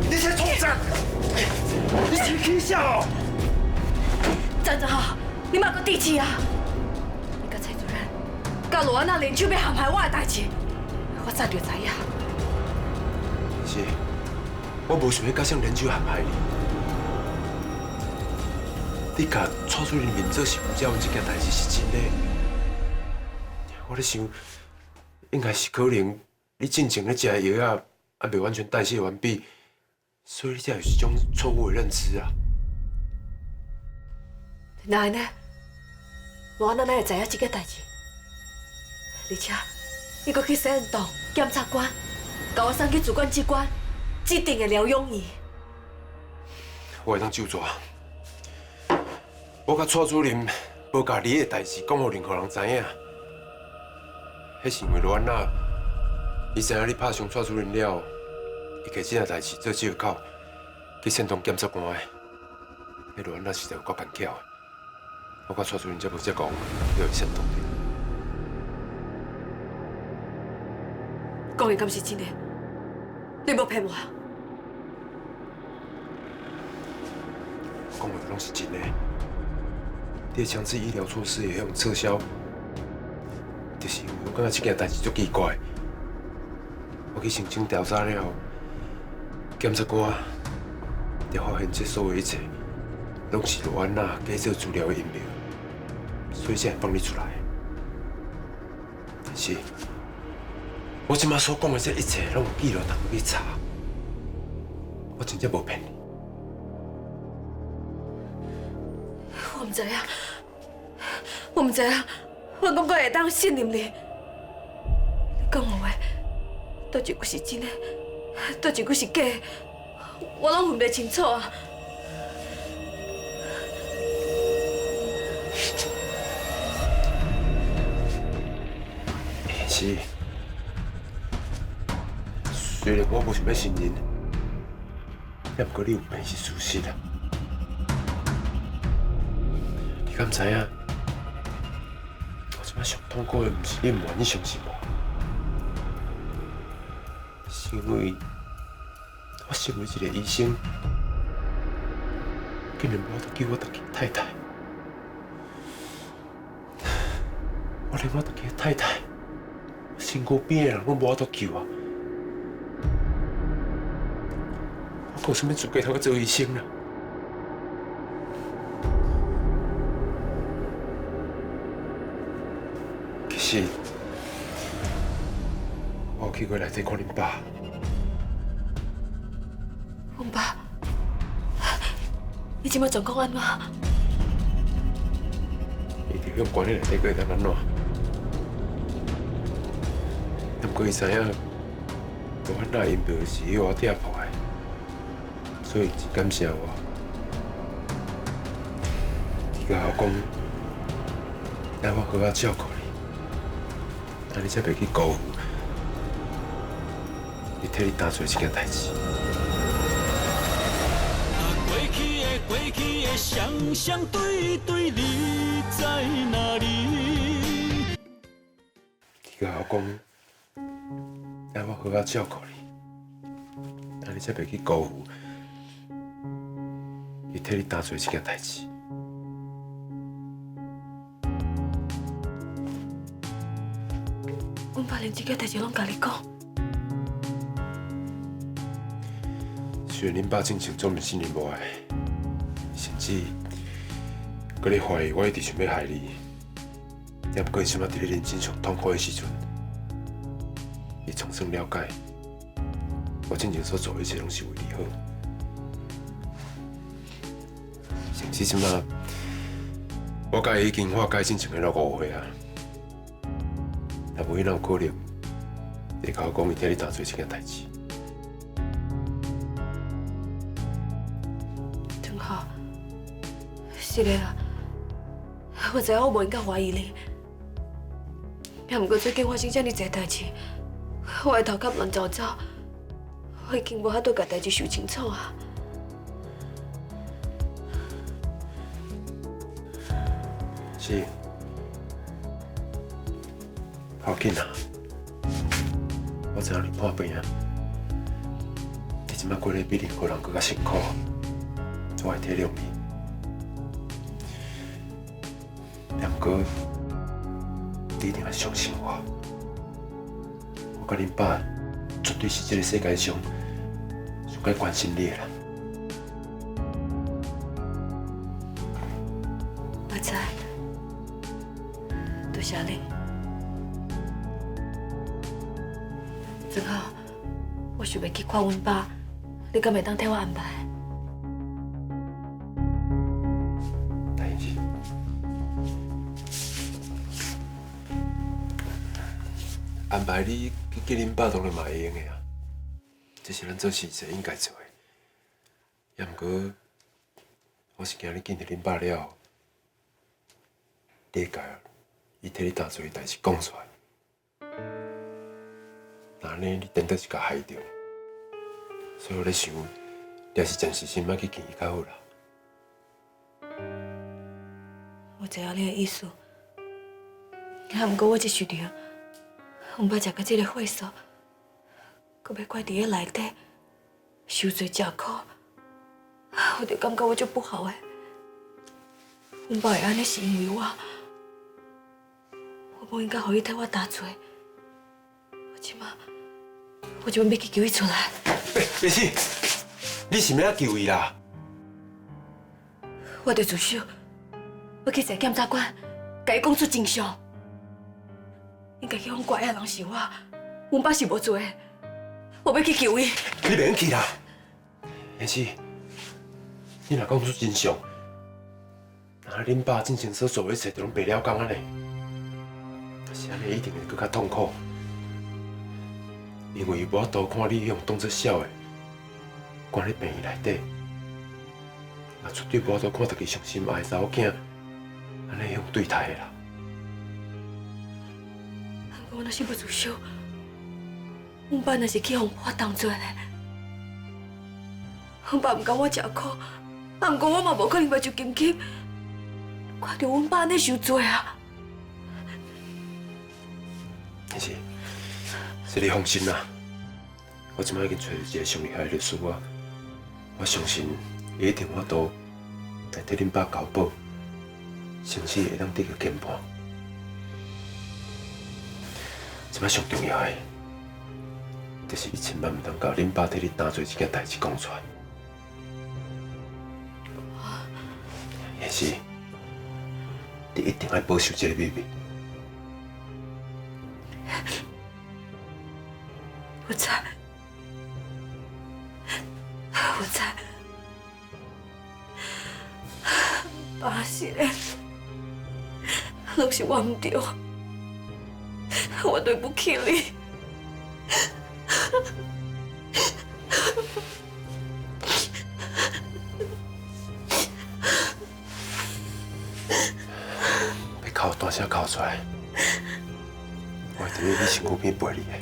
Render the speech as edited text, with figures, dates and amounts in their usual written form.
你这畜生！你是起笑哦！真好，你嘛个地气啊！你甲蔡主任，甲罗安娜联手要陷害我的代志，我早就知影。是，我无想要甲上联手陷害你。你甲蔡主任面做是有这件代志是真的。我咧想，应该是可能你进前咧食的药啊，未完全代谢完毕，所以你才有这种错误的认知啊。那安尼，罗安娜哪会知影这个代志？而且，伊阁去实验室检察官，甲我送去主管机关，指定的疗养院。我会当就抓。我甲蔡主任无甲你的代志讲互任何人知影，迄是因为罗安娜，伊知影你拍伤蔡主任了，伊摕这件代志做借口去煽动检察官的。迄罗安娜实在有够干巧的，我甲蔡主任才无才讲要煽动你。讲的敢是真的？你无骗我？讲的拢是真的。你的强制医疗措施会用撤销，就是因为我感觉这件代志足奇怪。我去申请调查了后，检察官就发现这所有一切，拢是罗安娜假造资料的阴谋，所以才会放你出来。但是，我即马所讲的这一切，拢有记录，通去查。我真正无骗你。我唔知影，我唔知影，我感觉会当信任你。你讲的话，倒一句是真的，倒一句是假的，我拢分袂清楚啊。是，虽然我无想要承认，也不过你有骗是事实啊。你敢知影？我即摆上痛苦的，不是你唔愿意相信我，是因为我身为一个医生，竟然无法度救我自己的太太，我连我自己的太太，身躯边的人拢无法度救啊！我有啥物资格通去做医生啊？其实，我有去过内底看恁爸。阮爸，你即摆状况安怎？伊伫向管理内底会当安怎？不过伊知影，罗安娜因爸是由我抓破的，所以真感谢我。伊甲我讲，让我好好照顾你，安尼才袂去辜负伊替你担做这件代志。过去的双双对对，你在哪里？伊甲我讲，让我好好照顾你，安尼才袂去辜负伊替你担做这件代志。阮爸连这个代志拢甲你讲，虽然恁爸进前总是信任我的，甚至搁咧怀疑我一直想要害你，也不过伊想要伫你人生上痛苦的时阵，伊重新了解我进前所做的一切拢是为你好。甚至即马，我甲伊已经化解进前的那误会啊，也无伊哪有可能会甲我讲伊替你担做这件代志。真好。是的啦，我知影我无应该怀疑你，也毋过最近发生遮尔侪代志，我的头壳乱糟糟，我已经无法度把代志想清楚啊。是，好紧啊！我知影你破病啊，你即摆过得比任何人更加辛苦，我会体谅你。梁哥，你一定要相信我，我甲恁爸绝对是这个世界上上该关心你的人。我知，多谢你。正好，我想要去看阮爸，你敢会当替我安排？大英姐，安排你去见恁爸当然嘛会用的啊，这是咱做事就应该做的。也毋过，我是惊你见到恁爸了后，你会甲伊替你担做的代志讲出来。那安尼你等到是甲害着，所以我咧想，也是暂时先莫去见伊较好啦。我知影你的意思，啊，毋过我这想着，阮爸食到这个岁数，搁要关伫个内底，受罪吃苦，我就感觉我足不好诶。阮爸会安尼是因为我无应该互伊替我担罪。我即摆要去救伊出来。别死！你是要救伊啦？我着自首，我去找检察官，甲伊讲出真相。应该去放怪的人是我，阮爸是无做的。我要去救伊。你袂用去啦，燕子，你若讲出真相，那恁爸进前所做的一切，都拢白了讲安尼，是安尼一定会更加痛苦。因为无多看你用当作痟的，关在病院内底，也绝对无多看到家上心爱的查某囝，安尼用对待的啦。不过我若是要自首，阮爸若是去互我当罪呢？阮爸毋甘我吃苦，啊，毋过我嘛无可能袂就金金，看到阮爸安尼受罪啊！但是，你放心啦，我即摆已经找到一个上厉害的律师啊，我相信伊一定有法度来替恁爸交保，甚至会当得到减半。即摆上重要的，就是你千万毋通甲恁爸替你担罪这件代志讲出来。也是，你一定要保守这个秘密。我知，我知，爸是的，拢是我唔对，我对不起你。要哭大声哭出来，我会伫你身躯边陪你的。